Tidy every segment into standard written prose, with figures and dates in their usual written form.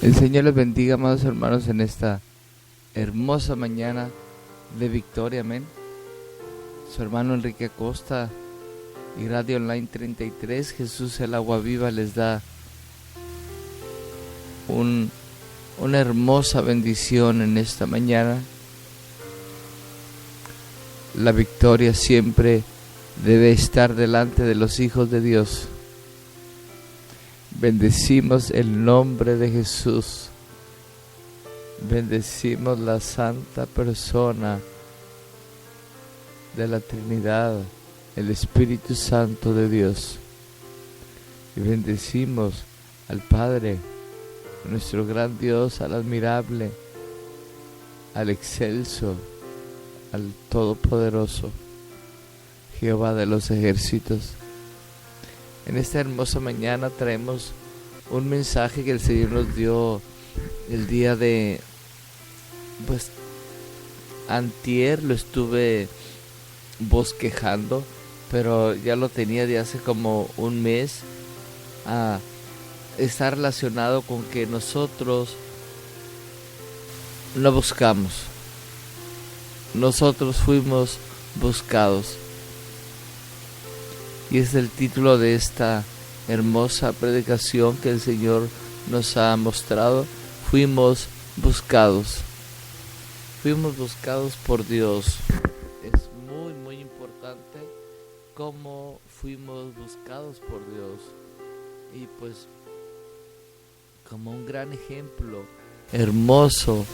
El Señor les bendiga, amados hermanos, en esta hermosa mañana de victoria, amén. Su hermano Enrique Acosta y Radio Online 33, Jesús el Agua Viva, les da una hermosa bendición en esta mañana. La victoria siempre debe estar delante de los hijos de Dios. Bendecimos el nombre de Jesús. Bendecimos la santa persona de la Trinidad, el Espíritu Santo de Dios. Y bendecimos al Padre, nuestro gran Dios, al admirable, al excelso, al todopoderoso, Jehová de los ejércitos. En esta hermosa mañana traemos un mensaje que el Señor nos dio el día de, antier lo estuve bosquejando, pero ya lo tenía de hace como un mes. Está relacionado con que nosotros no buscamos, nosotros fuimos buscados. Y es el título de esta hermosa predicación que el Señor nos ha mostrado. Fuimos buscados. Fuimos buscados por Dios. Es muy, muy importante cómo fuimos buscados por Dios. Y pues, como un gran ejemplo hermoso,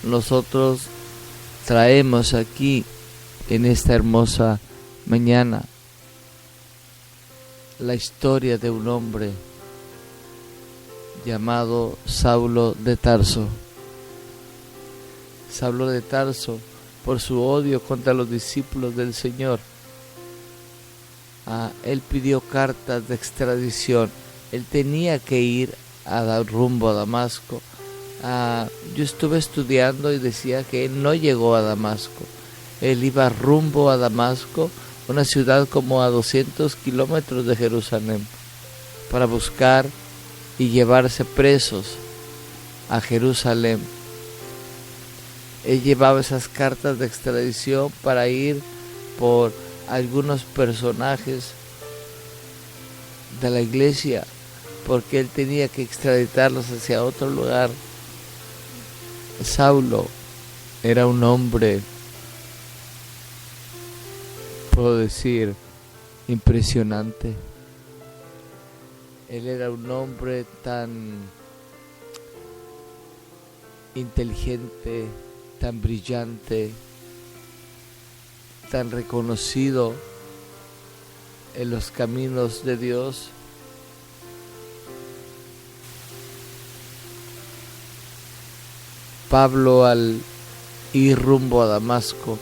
nosotros traemos aquí en esta hermosa mañana la historia de un hombre llamado Saulo de Tarso. Saulo de Tarso, por su odio contra los discípulos del Señor, él pidió cartas de extradición. Él tenía que ir a dar rumbo a Damasco. Yo estuve estudiando y decía que él no llegó a Damasco. Él iba rumbo a Damasco, una ciudad como a 200 kilómetros de Jerusalén, para buscar y llevarse presos a Jerusalén. Él llevaba esas cartas de extradición para ir por algunos personajes de la iglesia, porque él tenía que extraditarlos hacia otro lugar. Saulo era un hombre, puedo decir, impresionante. Él era un hombre tan inteligente, tan brillante, tan reconocido en los caminos de Dios. Pablo, al ir rumbo a Damasco,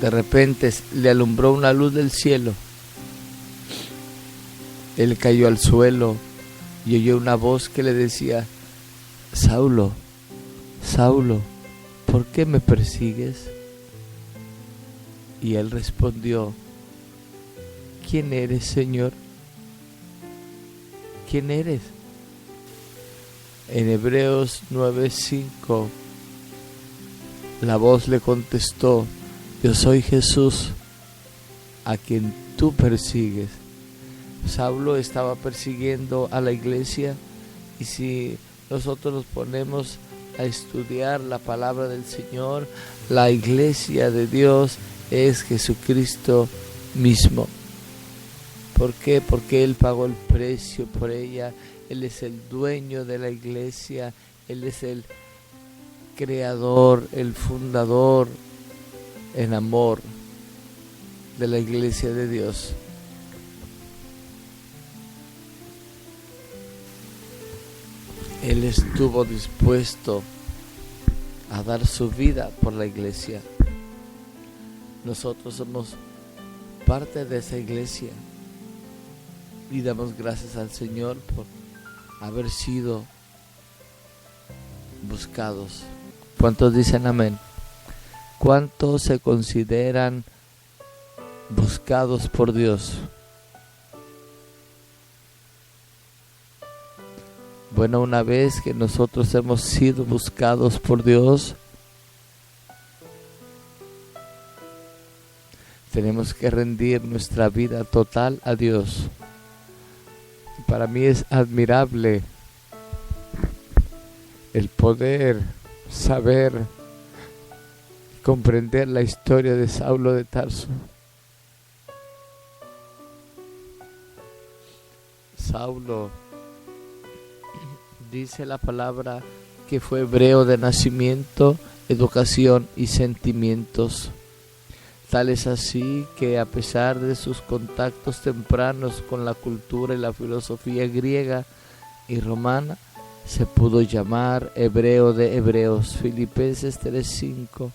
de repente le alumbró una luz del cielo. Él cayó al suelo y oyó una voz que le decía: Saulo, Saulo, ¿por qué me persigues? Y él respondió: ¿quién eres, Señor? ¿Quién eres? En Hebreos 9:5 la voz le contestó: yo soy Jesús, a quien tú persigues. Saulo estaba persiguiendo a la iglesia, y si nosotros nos ponemos a estudiar la palabra del Señor, la iglesia de Dios es Jesucristo mismo. ¿Por qué? Porque Él pagó el precio por ella. Él es el dueño de la iglesia. Él es el creador, el fundador en amor de la iglesia de Dios. Él estuvo dispuesto a dar su vida por la iglesia. Nosotros somos parte de esa iglesia y damos gracias al Señor por haber sido buscados. ¿Cuántos dicen amén? ¿Cuántos se consideran buscados por Dios? Bueno, una vez que nosotros hemos sido buscados por Dios, tenemos que rendir nuestra vida total a Dios. Para mí es admirable el poder saber, comprender la historia de Saulo de Tarso. Saulo, dice la palabra que fue hebreo de nacimiento, educación y sentimientos. Tal es así que a pesar de sus contactos tempranos con la cultura y la filosofía griega y romana, se pudo llamar hebreo de hebreos. Filipenses 3:5.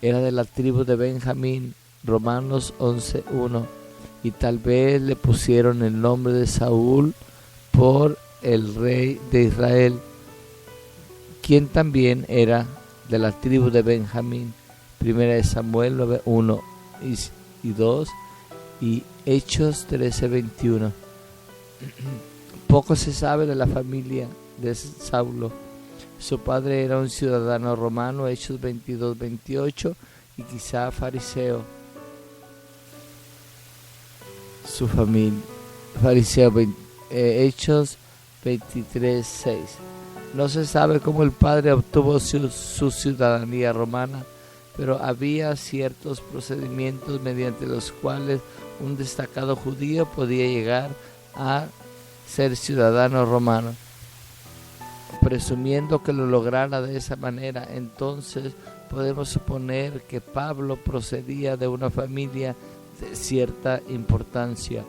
Era de la tribu de Benjamín. Romanos 11:1. Y tal vez le pusieron el nombre de Saúl por el rey de Israel, quien también era de la tribu de Benjamín. Primera de Samuel 9:1 y 2 y Hechos 13:21. Poco se sabe de la familia de Saulo. Su padre era un ciudadano romano, Hechos 22:28, y quizá fariseo. Su familia, fariseo, Hechos 23:6. No se sabe cómo el padre obtuvo su ciudadanía romana, pero había ciertos procedimientos mediante los cuales un destacado judío podía llegar a ser ciudadano romano. Presumiendo que lo lograra de esa manera, entonces podemos suponer que Pablo procedía de una familia de cierta importancia.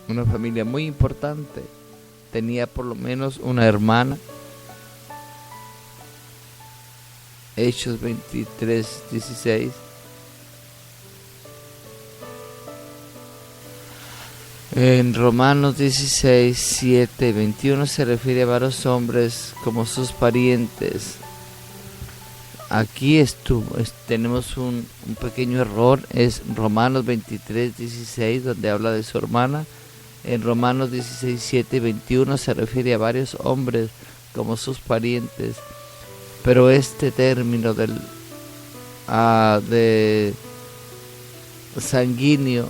Una familia muy importante. Tenía por lo menos una hermana. Hechos 23:16. En Romanos 16:7-21 se refiere a varios hombres como sus parientes. Aquí tenemos un pequeño error. Es Romanos 23:16, donde habla de su hermana. En Romanos 16:7-21 se refiere a varios hombres como sus parientes. Pero este término de sanguíneo,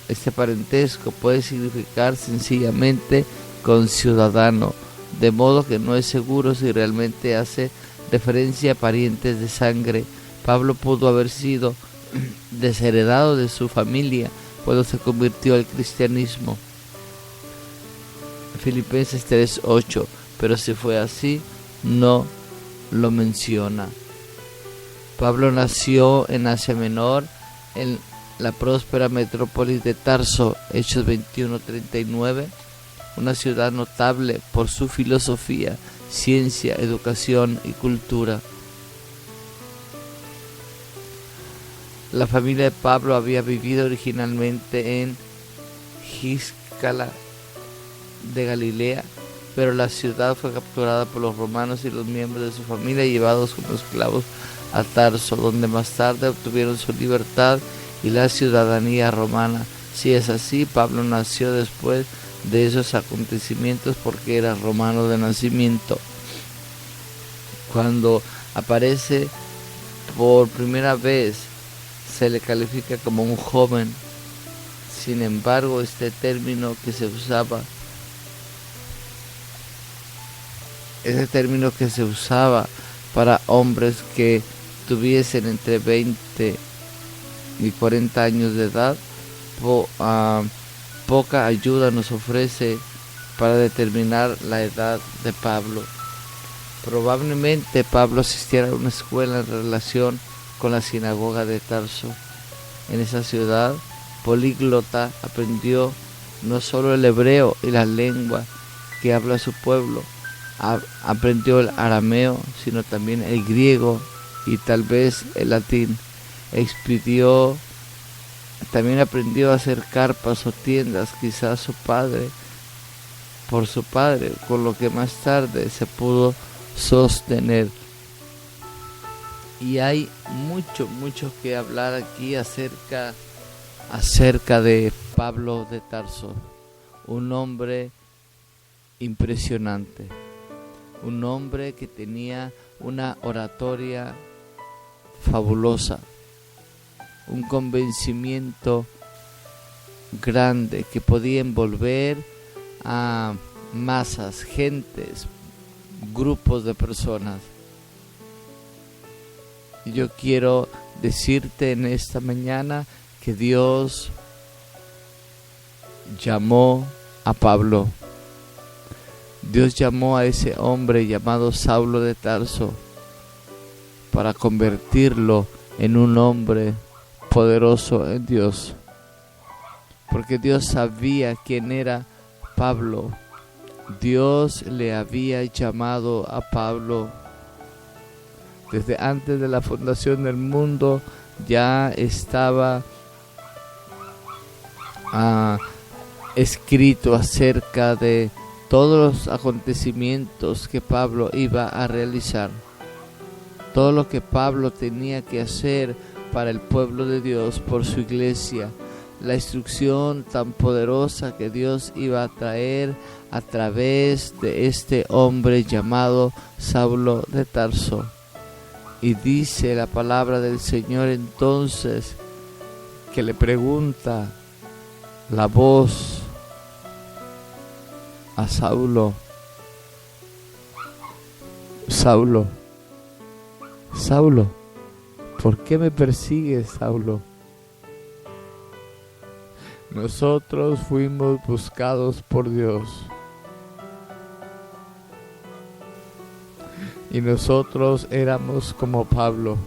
este parentesco, puede significar sencillamente conciudadano, de modo que no es seguro si realmente hace referencia a parientes de sangre. Pablo pudo haber sido desheredado de su familia cuando se convirtió al cristianismo. Filipenses 3:8. Pero si fue así, no lo menciona. Pablo nació en Asia Menor, en la próspera metrópolis de Tarso, Hechos 21:39, una ciudad notable por su filosofía, ciencia, educación y cultura. La familia de Pablo había vivido originalmente en Giscala de Galilea, pero la ciudad fue capturada por los romanos y los miembros de su familia llevados como esclavos a Tarso, donde más tarde obtuvieron su libertad y la ciudadanía romana. Si es así, Pablo nació después de esos acontecimientos porque era romano de nacimiento. Cuando aparece por primera vez, se le califica como un joven. Sin embargo, este término que se usaba para hombres que tuviesen entre 20 y 40 años de edad, poca ayuda nos ofrece para determinar la edad de Pablo. Probablemente Pablo asistiera a una escuela en relación con la sinagoga de Tarso. En esa ciudad políglota aprendió no solo el hebreo y la lengua que habla su pueblo, aprendió el arameo, sino también el griego y tal vez el latín. También aprendió a hacer carpas o tiendas, quizás por su padre, con lo que más tarde se pudo sostener. Y hay mucho que hablar aquí acerca acerca de Pablo de Tarso, un hombre impresionante, un hombre que tenía una oratoria fabulosa, un convencimiento grande que podía envolver a masas, gentes, grupos de personas. Y yo quiero decirte en esta mañana que Dios llamó a Pablo. Dios llamó a ese hombre llamado Saulo de Tarso para convertirlo en un hombre poderoso en Dios. Porque Dios sabía quién era Pablo. Dios le había llamado a Pablo desde antes de la fundación del mundo. Ya estaba escrito acerca de todos los acontecimientos que Pablo iba a realizar, todo lo que Pablo tenía que hacer para el pueblo de Dios, por su iglesia, la instrucción tan poderosa que Dios iba a traer a través de este hombre llamado Saulo de Tarso. Y dice la palabra del Señor entonces que le pregunta la voz a Saulo: Saulo, Saulo, ¿por qué me persigues, Saulo? Nosotros fuimos buscados por Dios y nosotros éramos como Pablo.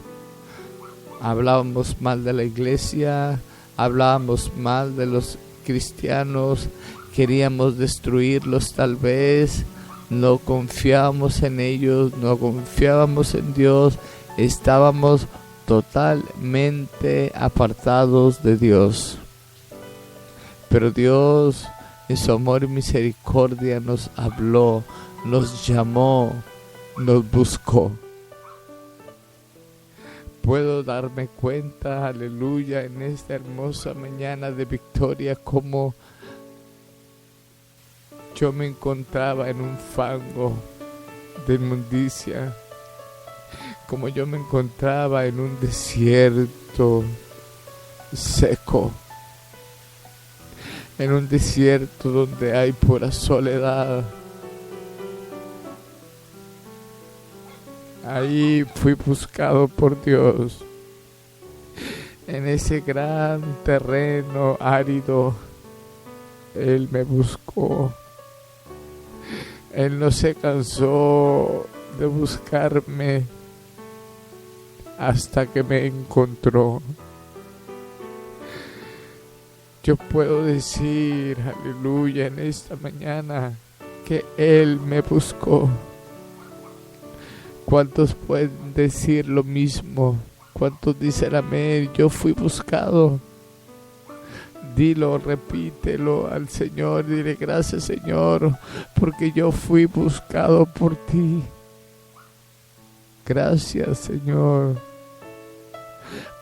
Hablábamos mal de la iglesia, hablábamos mal de los cristianos, queríamos destruirlos tal vez, no confiábamos en ellos, no confiábamos en Dios, estábamos totalmente apartados de Dios. Pero Dios, en su amor y misericordia, nos habló, nos llamó, nos buscó. Puedo darme cuenta, aleluya, en esta hermosa mañana de victoria, como yo me encontraba en un fango de inmundicia, como yo me encontraba en un desierto seco, en un desierto donde hay pura soledad. Ahí fui buscado por Dios, en ese gran terreno árido. Él me buscó. Él no se cansó de buscarme hasta que me encontró. Yo puedo decir, aleluya, en esta mañana, que Él me buscó. ¿Cuántos pueden decir lo mismo? ¿Cuántos dicen amén? Yo fui buscado. Dilo, repítelo al Señor, dile: gracias, Señor, porque yo fui buscado por ti. Gracias, Señor,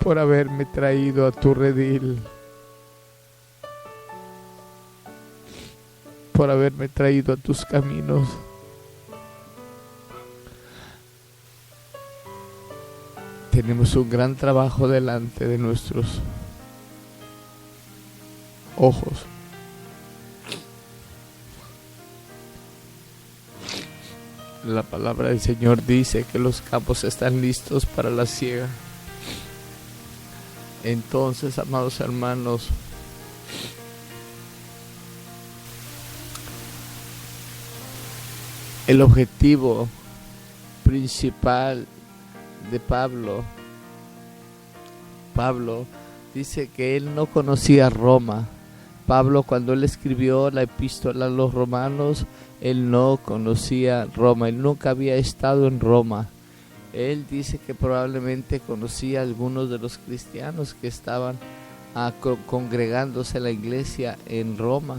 por haberme traído a tu redil, por haberme traído a tus caminos. Tenemos un gran trabajo delante de nuestros ojos. La palabra del Señor dice que los campos están listos para la siega. Entonces, amados hermanos, el objetivo principal de Pablo dice que él no conocía Roma. Pablo, cuando él escribió la epístola a los romanos, él no conocía Roma, él nunca había estado en Roma. Él dice que probablemente conocía a algunos de los cristianos que estaban congregándose en la iglesia en Roma,